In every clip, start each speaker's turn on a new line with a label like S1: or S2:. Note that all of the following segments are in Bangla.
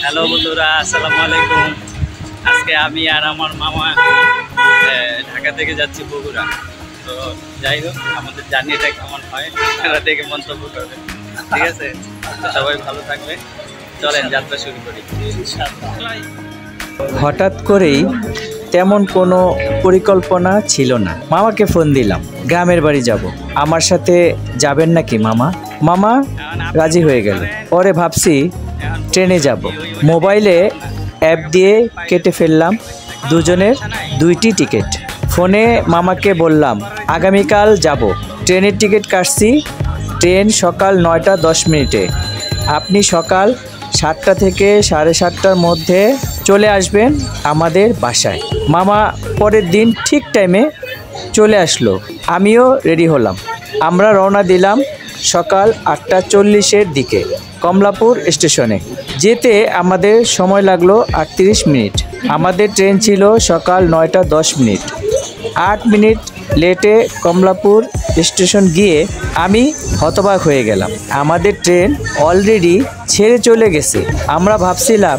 S1: হ্যালো বন্ধুরা, আসসালামু আলাইকুম। আজকে আমি আর আমার মামা ঢাকা থেকে যাচ্ছি বগুড়া। তো যাই হোক, আমাদের জার্নিটা কেমন হয় সেটা দেখে মন্তব্য করবে, ঠিক আছে? সবাই ভালো থাকবে, চলেন যাত্রা শুরু করি।
S2: হঠাৎ করেই তেমন কোনো পরিকল্পনা ছিল না। মামাকে ফোন দিলাম, গ্রামের বাড়ি যাব, আমার সাথে যাবেন নাকি মামা? মামা রাজি হয়ে গেল। পরে ভাবছি ট্রেনে যাব। মোবাইলে অ্যাপ দিয়ে কেটে ফেললাম দুজনের 2টি টিকিট। ফোনে মামাকে বললাম আগামীকাল যাব, ট্রেনের টিকিট কাটছি। ট্রেন সকাল 9টা 10 মিনিটে। আপনি সকাল 7টা থেকে 7:30টার মধ্যে চলে আসবেন আমাদের বাসায়। মামা পরের দিন ঠিক টাইমে চলে আসলো। আমিও রেডি হলাম। আমরা রওনা দিলাম সকাল 8:40-এর দিকে কমলাপুর স্টেশনে। যেতে আমাদের সময় লাগলো 38 মিনিট। আমাদের ট্রেন ছিল সকাল 9টা 10 মিনিট। 8 মিনিট লেটে কমলাপুর স্টেশন গিয়ে আমি হতবাক হয়ে গেলাম। আমাদের ট্রেন অলরেডি ছেড়ে চলে গেছে। আমরা ভাবছিলাম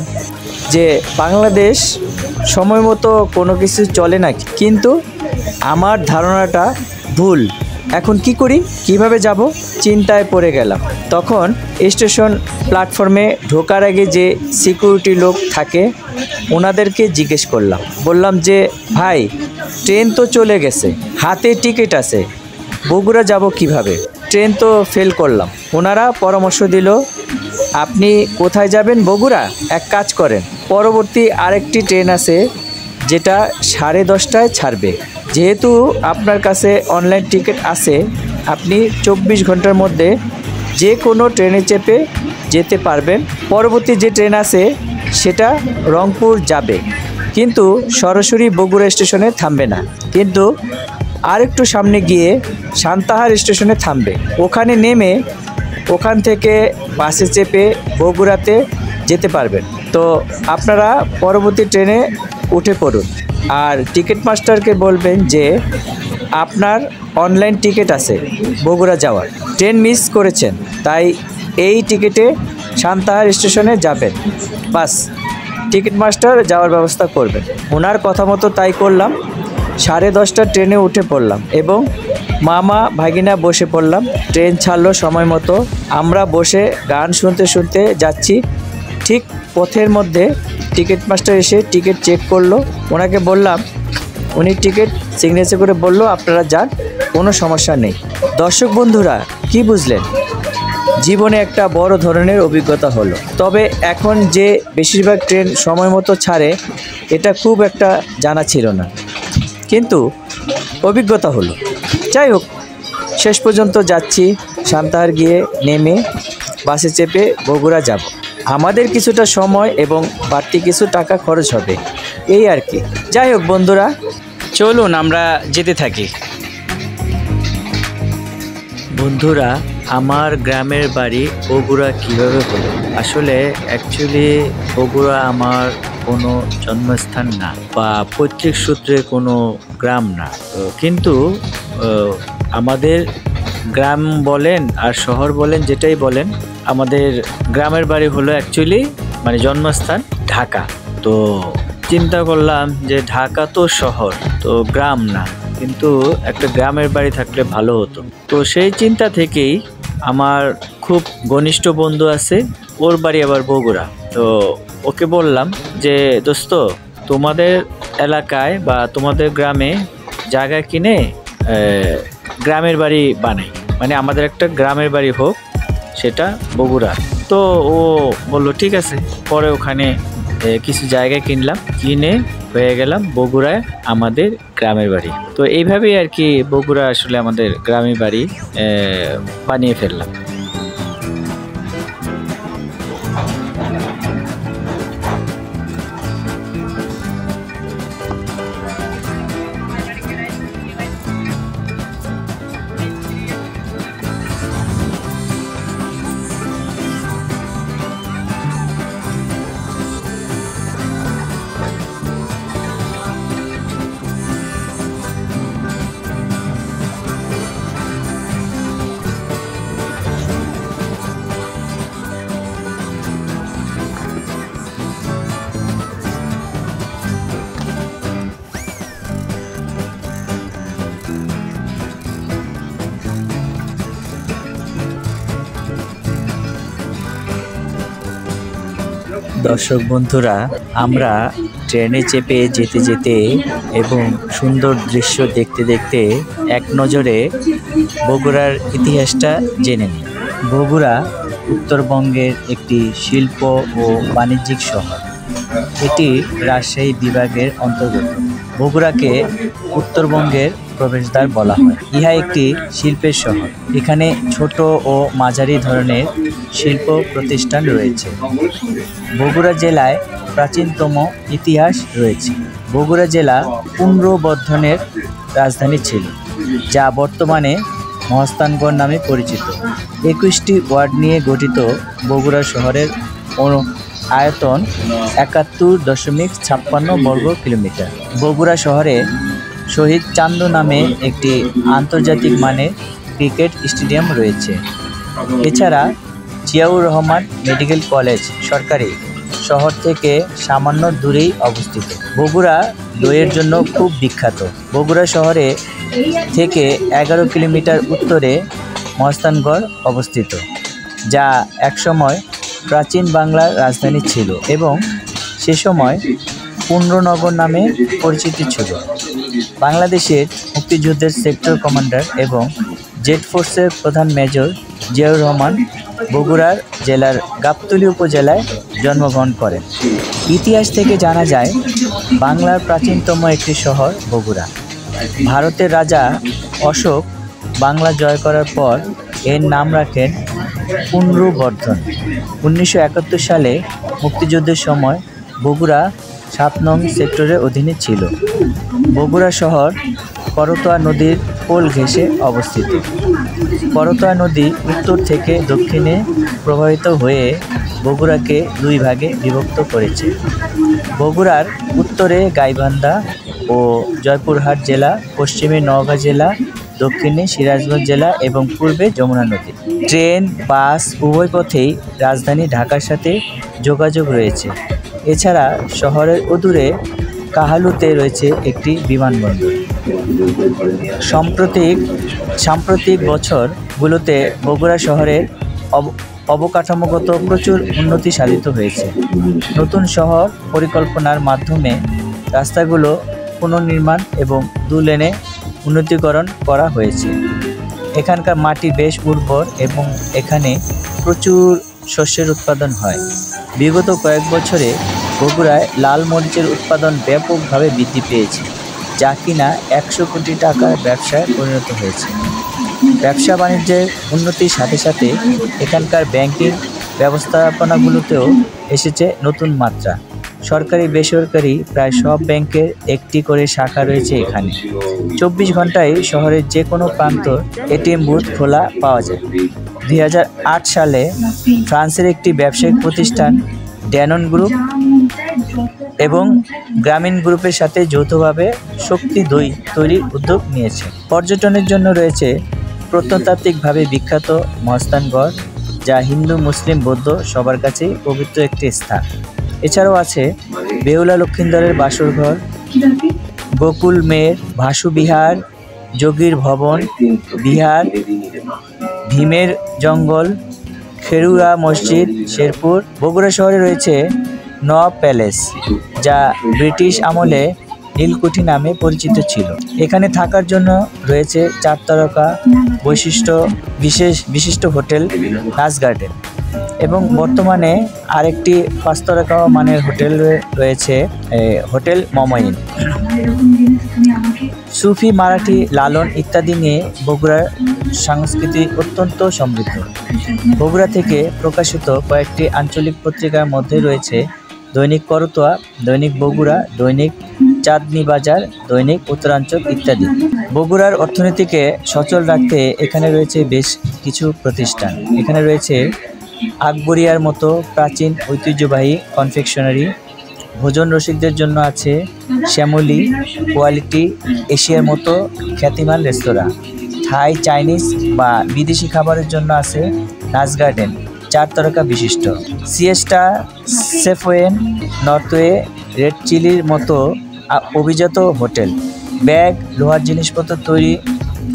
S2: যে বাংলাদেশ সময় মতো কোনো কিছু চলে না, কিন্তু আমার ধারণাটা ভুল। এখন কি করি, কিভাবে যাব, চিন্তায় পড়ে গেলাম। তখন স্টেশন প্ল্যাটফর্মে ঢোকার আগে যে সিকিউরিটি লোক থাকে ওনাদেরকে জিজ্ঞেস করলাম। বললাম যে ভাই, ট্রেন তো চলে গেছে, হাতে টিকিট আছে, বগুড়া যাব কিভাবে? ট্রেন তো ফেল করলাম। ওনারা পরামর্শ দিল, আপনি কোথায় যাবেন? বগুড়া। এক কাজ করেন, পরবর্তী আরেকটি ট্রেন আছে যেটা 10:30টায় ছাড়বে। যেহেতু আপনার কাছে অনলাইন টিকিট আছে, আপনি 24 ঘন্টার মধ্যে যে কোনো ট্রেনে চেপে যেতে পারবেন। পরবর্তী যে ট্রেন আছে সেটা রংপুর যাবে, কিন্তু সরাসরি বগুড়া স্টেশনে থামবে না, কিন্তু আরেকটু সামনে গিয়ে সান্তাহার স্টেশনে থামবে। ওখানে নেমে ওখান থেকে বাসে চেপে বগুড়াতে যেতে পারবেন। তো আপনারা পরবর্তী ট্রেনে উঠে পড়ুন। আর টিকিট মাস্টারকে বলবেন যে আপনার অনলাইন টিকিট আছে বগুড়া যাওয়ার, ট্রেন মিস করেছেন, তাই এই টিকিটে সান্তাহার স্টেশনে যাবেন। বাস, টিকিট মাস্টার যাওয়ার ব্যবস্থা করবেন। ওনার কথা মতো তাই করলাম। 10:30টার ট্রেনে উঠে পড়লাম এবং মামা ভাগিনা বসে পড়লাম। ট্রেন ছাড়লো সময় মতো। আমরা বসে গান শুনতে শুনতে যাচ্ছি। ঠিক পথের মধ্যে টিকিট মাস্টার এসে টিকিট চেক করলো। ওনাকে বললাম, উনি টিকিট সিগনেচার করে বলল আপনারা যান, কোনো সমস্যা নেই। দর্শক বন্ধুরা, কি বুঝলেন? জীবনে একটা বড় ধরনের অভিজ্ঞতা হলো। তবে এখন যে বেশিরভাগ ট্রেন সময় মতো ছাড়ে এটা খুব একটা জানা ছিল না, কিন্তু অভিজ্ঞতা হলো। যাই হোক, শেষ পর্যন্ত যাচ্ছি। সান্তাহার গিয়ে নেমে বাসে চেপে বগুড়া যাব। আমাদের কিছুটা সময় এবং বাড়তি কিছু টাকা খরচ হবে, এই আর কি। যাই হোক বন্ধুরা, চলুন আমরা যেতে থাকি। বন্ধুরা, আমার গ্রামের বাড়ি বগুড়া কিভাবে হলো? আসলে অ্যাকচুয়ালি বগুড়া আমার কোনো জন্মস্থান না বা পৈতৃক সূত্রে কোনো গ্রাম না, কিন্তু আমাদের গ্রাম বলেন আর শহর বলেন, যেটাই বলেন, আমাদের গ্রামের বাড়ি হলো অ্যাকচুয়ালি মানে জন্মস্থান ঢাকা। তো চিন্তা করলাম যে ঢাকা তো শহর, তো গ্রাম না, কিন্তু একটা গ্রামের বাড়ি থাকলে ভালো হতো। তো সেই চিন্তা থেকেই আমার খুব ঘনিষ্ঠ বন্ধু আছে, ওর বাড়ি আবার বগুড়া। তো ওকে বললাম যে দোস্ত, তোমাদের এলাকায় বা তোমাদের গ্রামে জায়গা কিনে গ্রামের বাড়ি বানাই, মানে আমাদের একটা গ্রামের বাড়ি হোক, সেটা বগুড়া। তো ও বলল ঠিক আছে। পরে ওখানে কিছু জায়গা কিনলাম, কিনে হয়ে গেলাম বগুড়ায় আমাদের গ্রামের বাড়ি। তো এইভাবেই আর কি বগুড়া আসলে আমাদের গ্রামের বাড়ি বানিয়ে ফেললাম। দর্শক বন্ধুরা, আমরা ট্রেনে চেপে যেতে যেতে এবং সুন্দর দৃশ্য দেখতে দেখতে এক নজরে বগুড়ার ইতিহাসটা জেনে নিই। বগুড়া উত্তরবঙ্গের একটি শিল্প ও বাণিজ্যিক শহর। এটি রাজশাহী বিভাগের অন্তর্গত। বগুড়াকে উত্তরবঙ্গের প্রবেশদ্বার বলা হয়। ইহা একটি শিল্পের শহর। এখানে ছোট ও মাঝারি ধরনের শিল্প প্রতিষ্ঠান রয়েছে। বগুড়া জেলায় প্রাচীনতম ইতিহাস রয়েছে। বগুড়া জেলা পুন্ড্রবর্ধনের রাজধানী ছিল, যা বর্তমানে মহাস্থানগড় নামে পরিচিত। 21টি ওয়ার্ড নিয়ে গঠিত বগুড়া শহরের আয়তন 71.56 বর্গ কিলোমিটার। বগুড়া শহরে শহীদ চান্দু নামে একটি আন্তর্জাতিক মানের ক্রিকেট স্টেডিয়াম রয়েছে। এছাড়া জিয়াউর রহমান মেডিকেল কলেজ সরকারি শহর থেকে সামান্য দূরেই অবস্থিত। বগুড়া দইয়ের জন্য খুব বিখ্যাত। বগুড়া শহরে থেকে 11 কিলোমিটার উত্তরে মহাস্থানগড় অবস্থিত, যা একসময় প্রাচীন বাংলার রাজধানী ছিল এবং সে সময় পুন্ড্রনগর নামে পরিচিত ছিল। বাংলাদেশের মুক্তিযুদ্ধের সেক্টর কমান্ডার এবং জেড ফোর্সের প্রধান মেজর জিয়াউর রহমান বগুড়ার জেলার গাবতলী উপজেলায় জন্মগ্রহণ করেন। ইতিহাস থেকে জানা যায়, বাংলার প্রাচীনতম একটি শহর বগুড়া। ভারতের রাজা অশোক বাংলা জয় করার পর এর নাম রাখেন পুন্ড্রবর্ধন। 1971 সালে মুক্তিযুদ্ধের সময় বগুড়া 7 নং সেক্টরের অধীনে ছিল। বগুড়া শহর করতোয়া নদীর কোল ঘেঁষে অবস্থিত। করতোয়া নদী উত্তর থেকে দক্ষিণে প্রবাহিত হয়ে বগুড়াকে 2 ভাগে বিভক্ত করেছে। বগুড়ার উত্তরে গাইবান্ধা ও জয়পুরহাট জেলা, পশ্চিমে নওগাঁ জেলা, দক্ষিণে সিরাজগঞ্জ জেলা এবং পূর্বে যমুনা নদী। ট্রেন, বাস উভয় পথেই রাজধানী ঢাকার সাথে যোগাযোগ রয়েছে। এছাড়া শহরের অদূরে কাহালুতে রয়েছে একটি বিমানবন্দর। সাম্প্রতিক বছরগুলোতে বগুড়া শহরের অবকাঠামোগত প্রচুর উন্নতি সাধিত হয়েছে। নতুন শহর পরিকল্পনার মাধ্যমে রাস্তাগুলো পুনর্নির্মাণ এবং 2 লেনে উন্নতিকরণ করা হয়েছে। এখানকার মাটি বেশ উর্বর এবং এখানে প্রচুর শস্যের উৎপাদন হয়। বিগত কয়েক বছরে বগুড়ায় লাল মরিচের উৎপাদন ব্যাপকভাবে বৃদ্ধি পেয়েছে, যা কিনা 100 কোটি টাকার ব্যবসায় পরিণত হয়েছে। ব্যবসা বাণিজ্যের উন্নতির সাথে সাথে এখানকার ব্যাংকিং ব্যবস্থাপনাগুলোতেও এসেছে নতুন মাত্রা। সরকারি বেসরকারি প্রায় সব ব্যাংকের একটি করে শাখা রয়েছে এখানে। 24 ঘন্টায় শহরের যে কোনো প্রান্ত এটিএম বুথ খোলা পাওয়া যায়। 2008 সালে ফ্রান্সের একটি ব্যবসায়িক প্রতিষ্ঠান ড্যানন গ্রুপ এবং গ্রামীণ গ্রুপের সাথে যৌথভাবে শক্তি দই তৈরির উদ্যোগ নিয়েছে। পর্যটনের জন্য রয়েছে প্রত্নতাত্ত্বিকভাবে বিখ্যাত মহাস্থানগড়, যা হিন্দু, মুসলিম, বৌদ্ধ সবার কাছেই পবিত্র একটি স্থান। এছাড়াও আছে বেহুলা লক্ষিন্দরের বাসরঘর, গোকুল মেয়ের ভাসু বিহার, যোগীর ভবন বিহার, ভীমের জঙ্গল, খেরুয়া মসজিদ, শেরপুর। বগুড়া শহরে রয়েছে নওয়াব প্যালেস, যা ব্রিটিশ আমলে নীলকুঠি নামে পরিচিত ছিল। এখানে থাকার জন্য রয়েছে 4 তারকা বিশিষ্ট হোটেল রাজ গার্ডেন এবং বর্তমানে আরেকটি 5 তারকা মানের হোটেল রয়েছে, হোটেল মমইন। সুফি, মারাঠি, লালন ইত্যাদি নিয়ে বগুড়ার সংস্কৃতি অত্যন্ত সমৃদ্ধ। বগুড়া থেকে প্রকাশিত কয়েকটি আঞ্চলিক পত্রিকার মধ্যে রয়েছে দৈনিক করতোয়া, দৈনিক বগুড়া, দৈনিক চাঁদনি বাজার, দৈনিক উত্তরাঞ্চল ইত্যাদি। বগুড়ার অর্থনীতিকে সচল রাখতে এখানে রয়েছে বেশ কিছু প্রতিষ্ঠান। এখানে রয়েছে আকবরিয়ার মতো প্রাচীন ঐতিহ্যবাহী কনফেকশনারি। ভোজন রসিকদের জন্য আছে শ্যামলী, কোয়ালিটি, এশিয়ার মতো খ্যাতিমান রেস্তোরাঁ। থাই, চাইনিজ বা বিদেশি খাবারের জন্য আছে রাজ গার্ডেন, 4 তারকা বিশিষ্ট। সিয়েস্টা, সেফওয়েন, নর্থওয়ে, রেড চিলির মতো অভিজাত হোটেল। ব্যাগ, লোহার জিনিসপত্র তৈরি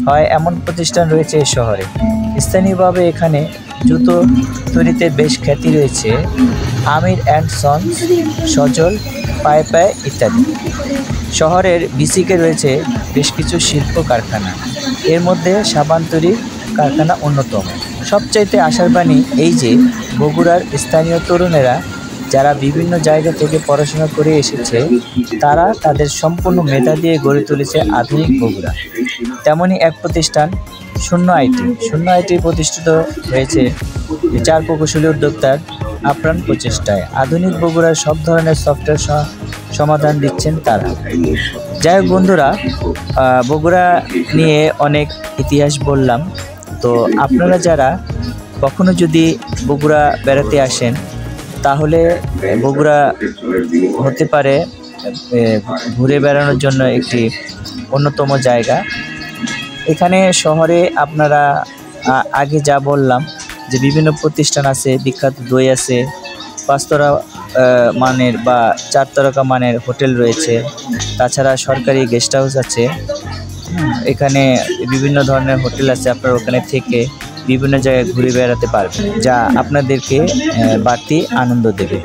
S2: হয় এমন প্রতিষ্ঠান রয়েছে এই শহরে। স্থানীয়ভাবে এখানে জুতো তৈরিতে বেশ খ্যাতি রয়েছে আমির অ্যান্ড সন্স, সজল, পায়ে পায়ে ইত্যাদি। শহরের বিসিকে রয়েছে বেশ কিছু শিল্প কারখানা, এর মধ্যে সাবান তৈরির কারখানা অন্যতম। সবচাইতে আশার বাণী এই যে বগুড়ার স্থানীয় তরুণেরা যারা বিভিন্ন জায়গা থেকে পড়াশোনা করে এসেছে, তারা তাদের সম্পূর্ণ মেধা দিয়ে গড়ে তুলেছে আধুনিক বগুড়া। তেমনই এক প্রতিষ্ঠান শূন্য আইটি প্রতিষ্ঠিত হয়েছে 4 প্রকৌশলী উদ্যোক্তার আপ্রাণ প্রচেষ্টায়। আধুনিক বগুড়ার সব ধরনের সফটওয়্যার সমাধান দিচ্ছেন তারা। যাই হোক বন্ধুরা, বগুড়া নিয়ে অনেক ইতিহাস বললাম। তো আপনারা যারা কখনো যদি বগুড়া বেড়াতে আসেন, তাহলে বগুড়া হতে পারে ঘুরে বেড়ানোর জন্য একটি অন্যতম জায়গা। এখানে শহরে আপনারা আগে যা বললাম যে বিভিন্ন প্রতিষ্ঠান আছে, বিখ্যাত দই আছে, 5 তারা মানের বা 4 তারকা মানের হোটেল রয়েছে, তাছাড়া সরকারি গেস্ট হাউস আছে। এখানে বিভিন্ন ধরনের হোটেল আছে, আপনারা ওখানে থেকে বিভিন্ন জায়গায় ঘুরে বেড়াতে পারবেন, যা আপনাদেরকে বাড়তি আনন্দ দেবে।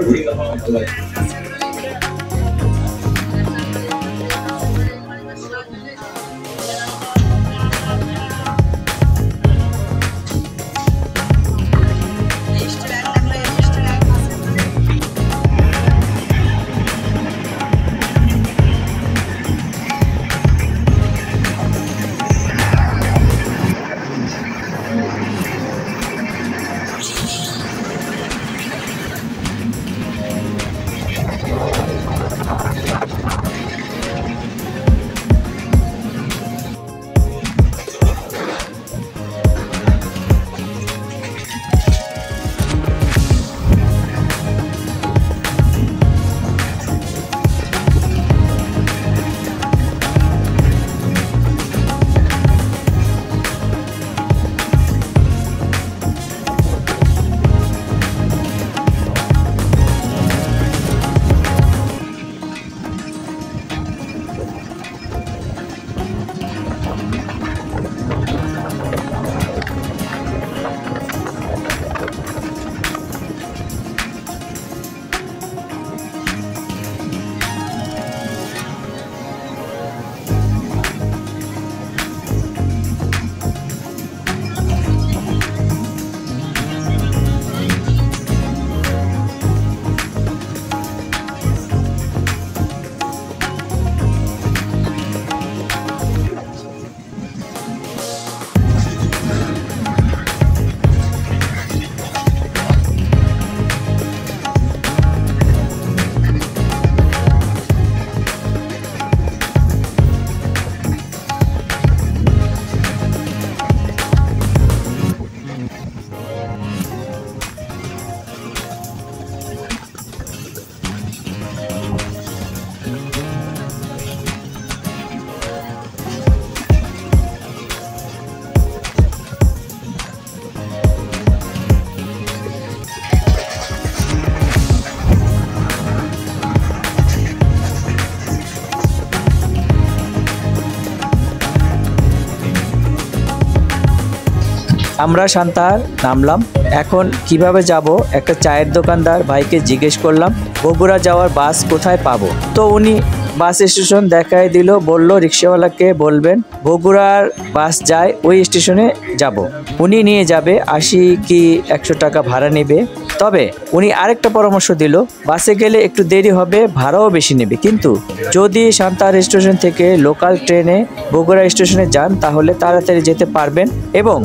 S2: আমরা সান্তাহার নামলাম। এখন কিভাবে যাব, একটা চায়ের দোকানদার ভাইকে জিজ্ঞেস করলাম বগুড়া যাওয়ার বাস কোথায় পাবো। তো উনি বাস স্টেশন দেখাই দিল, বলল রিক্সাওয়ালাকে বলবেন বগুড়ার বাস যায় ওই স্টেশনে যাব, উনি নিয়ে যাবে। 80 কি 100 টাকা ভাড়া নেবে। তবে উনি আরেকটা পরামর্শ দিল, বাসে গেলে একটু দেরি হবে, ভাড়াও বেশি নেবে, কিন্তু যদি সান্তাহার স্টেশন থেকে লোকাল ট্রেনে বগুড়া স্টেশনে যান তাহলে তাড়াতাড়ি যেতে পারবেন এবং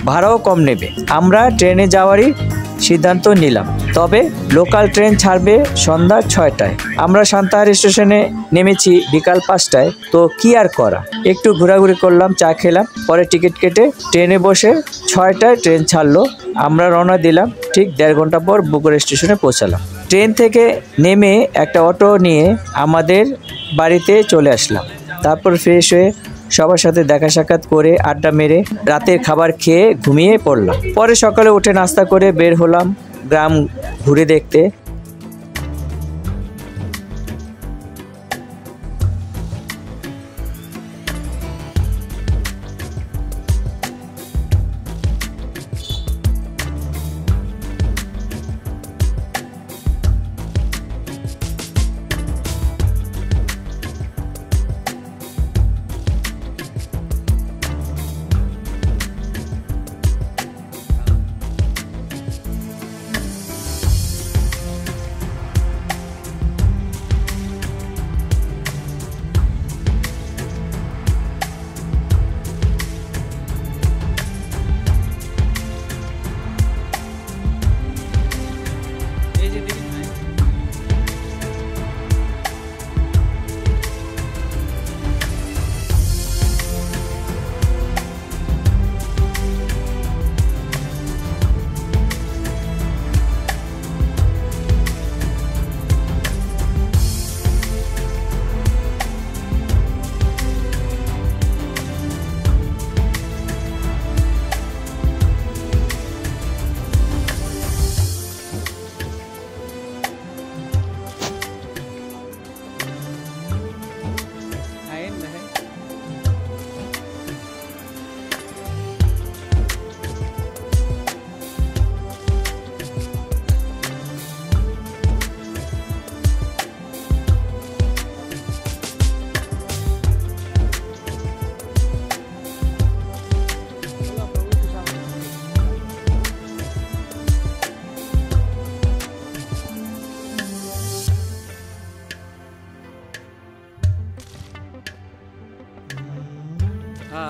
S2: ভাড়াও কম নেবে। আমরা ট্রেনে যাওয়ারই সিদ্ধান্ত নিলাম। তবে লোকাল ট্রেন ছাড়বে সন্ধ্যা 6টায়। আমরা সান্তাহার স্টেশনে নেমেছি বিকাল 5টায়। তো কি আর করা, একটু ঘোরাঘুরি করলাম, চা খেলাম, পরে টিকিট কেটে ট্রেনে বসে 6টায় ট্রেন ছাড়লো। আমরা রওনা দিলাম, ঠিক 1.5 ঘন্টা পর বগুড়া স্টেশনে পৌঁছালাম। ট্রেন থেকে নেমে একটা অটো নিয়ে আমাদের বাড়িতে চলে আসলাম। তারপর ফ্রেশ হয়ে সবার সাথে দেখা সাক্ষাৎ করে আড্ডা মেরে রাতের খাবার খেয়ে ঘুমিয়ে পড়লাম। পরে সকালে উঠে নাস্তা করে বের হলাম গ্রাম ঘুরে দেখতে।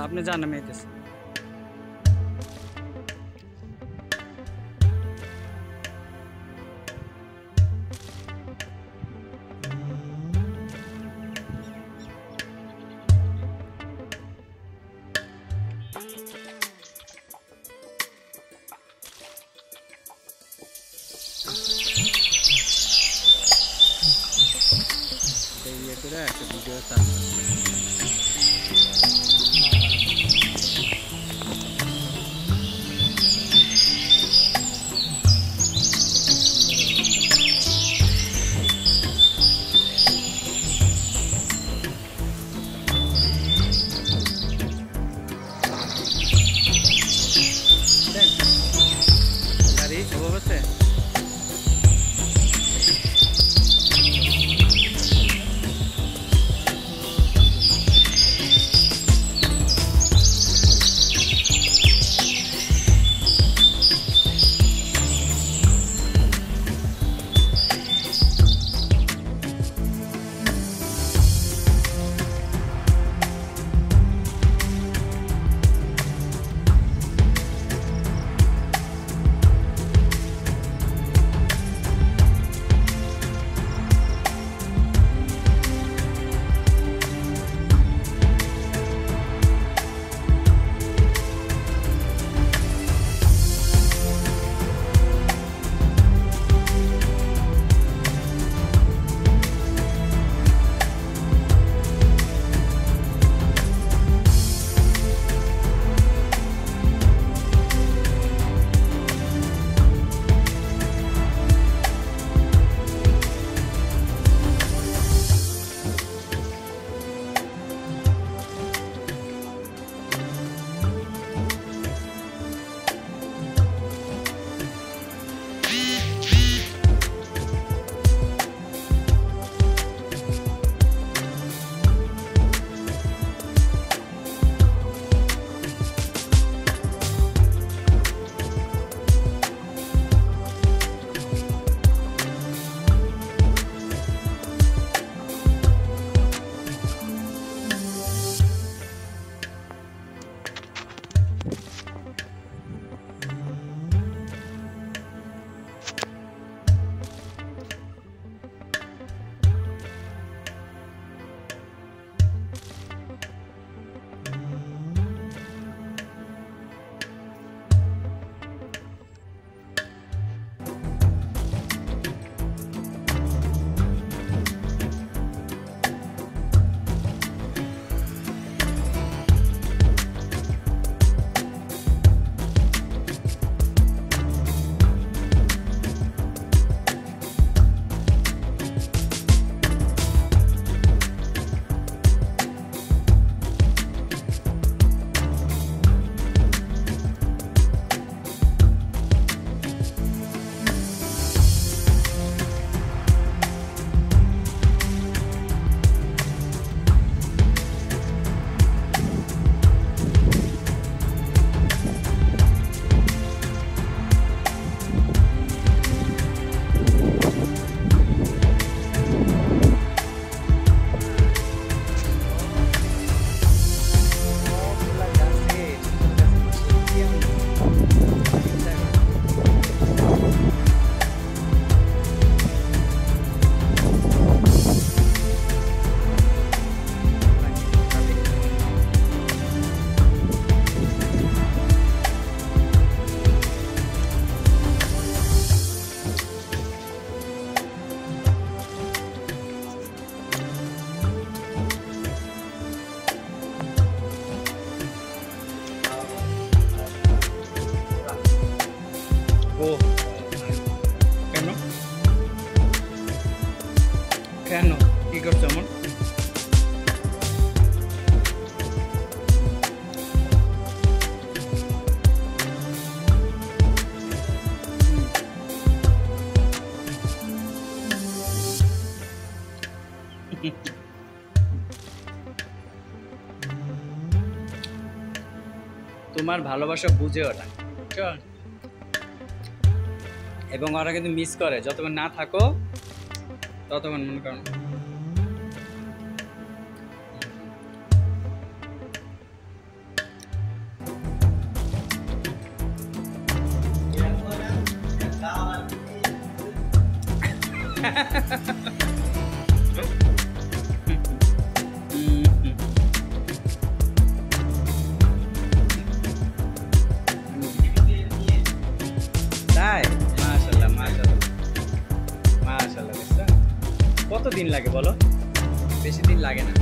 S1: আপনি যান, আমি আইতেছি। ইয়ে করে একটা ভিডিও চালু। গাড়ি সব হচ্ছে। ও কেন কেন কি করছো এমন? তোমার ভালোবাসা বুঝে ওরা, এবং ওরা কিন্তু মিস করে যতক্ষণ না থাকো ততক্ষণ মনে করো তাই মাশাআল্লাহ মাশাআল্লাহ মাশাআল্লাহ। বুঝছেন কতদিন লাগে বলো? বেশি দিন লাগে না।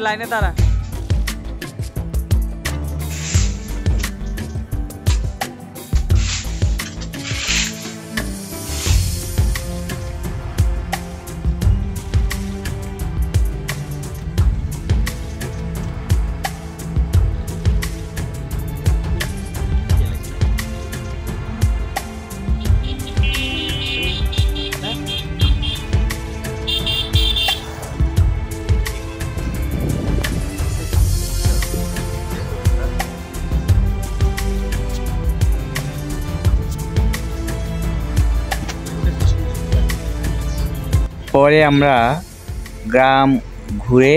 S2: লাইনে দাঁড়া।
S3: পরে আমরা গ্রাম ঘুরে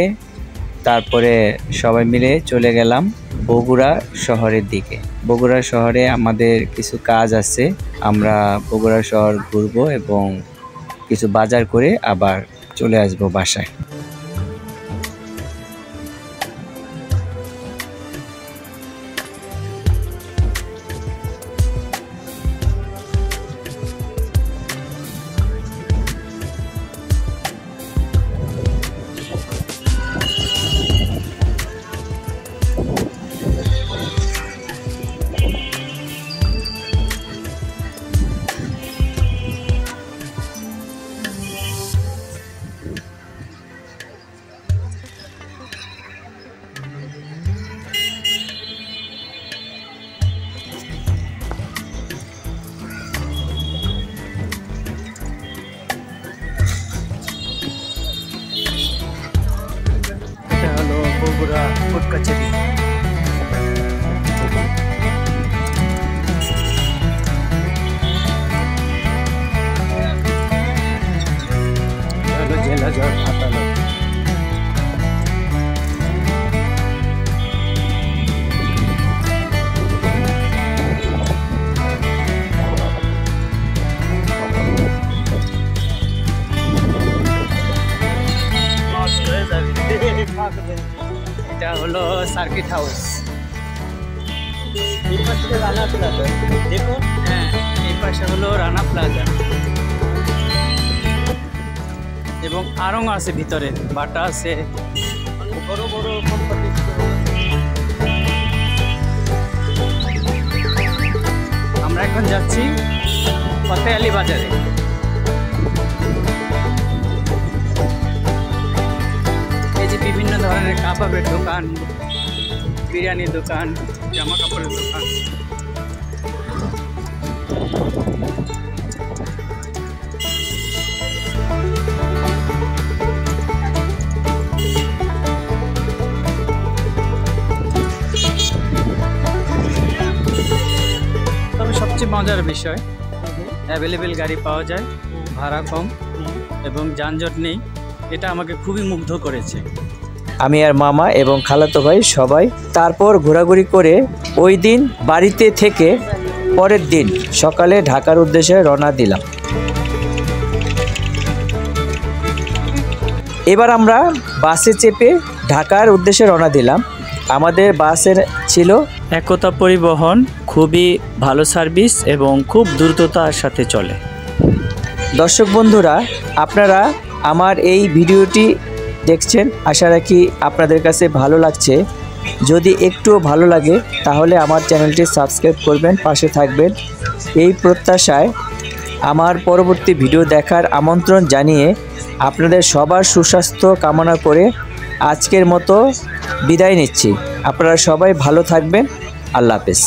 S3: তারপরে সবাই মিলে চলে গেলাম বগুড়া শহরের দিকে। বগুড়া শহরে আমাদের কিছু কাজ আছে, আমরা বগুড়া শহর ঘুরবো এবং কিছু বাজার করে আবার চলে আসবো বাসায়।
S2: এটা হলো বগুড়া কোর্ট কাছারি। হলো জেলা জজ আদালত। এটা হলো সার্কিট হাউস। দেখুন, হ্যাঁ, এই পাশে হলো রানা প্লাজা এবং আড়ং আছে ভিতরে, বাটা আছে, বড় বড় কোম্পানি। আমরা এখন যাচ্ছি ফতে আলী বাজারে। এই যে বিভিন্ন ধরনের কাবাবের দোকান, বিরিয়ানির দোকান, জামা কাপড়ের দোকান। তবে সবচেয়ে মজার বিষয়, অ্যাভেলেবেল গাড়ি পাওয়া যায়, ভাড়া কম এবং যানজট নেই। এটা আমাকে খুবই মুগ্ধ করেছে।
S3: আমি আর মামা এবং খালাতো ভাই সবাই তারপর ঘোরাঘুরি করে ওই দিন বাড়িতে থেকে পরের দিন সকালে ঢাকার উদ্দেশ্যে রওনা দিলাম। এবার আমরা বাসে চেপে ঢাকার উদ্দেশ্যে রওনা দিলাম। আমাদের বাসের ছিল
S2: একতা পরিবহন, খুবই ভালো সার্ভিস এবং খুব দ্রুততার সাথে চলে।
S3: দর্শক বন্ধুরা, আপনারা আমার এই ভিডিওটি দেখছেন, আশা রাখি আপনাদের কাছে ভালো লাগছে। যদি একটুও ভালো লাগে তাহলে আমার চ্যানেলটি সাবস্ক্রাইব করবেন, পাশে থাকবেন। এই প্রত্যাশায় আমার পরবর্তী ভিডিও দেখার আমন্ত্রণ জানিয়ে আপনাদের সবার সুস্বাস্থ্য কামনা করে আজকের মতো বিদায় নিচ্ছি। আপনারা সবাই ভালো থাকবেন। আল্লাহ হাফেজ।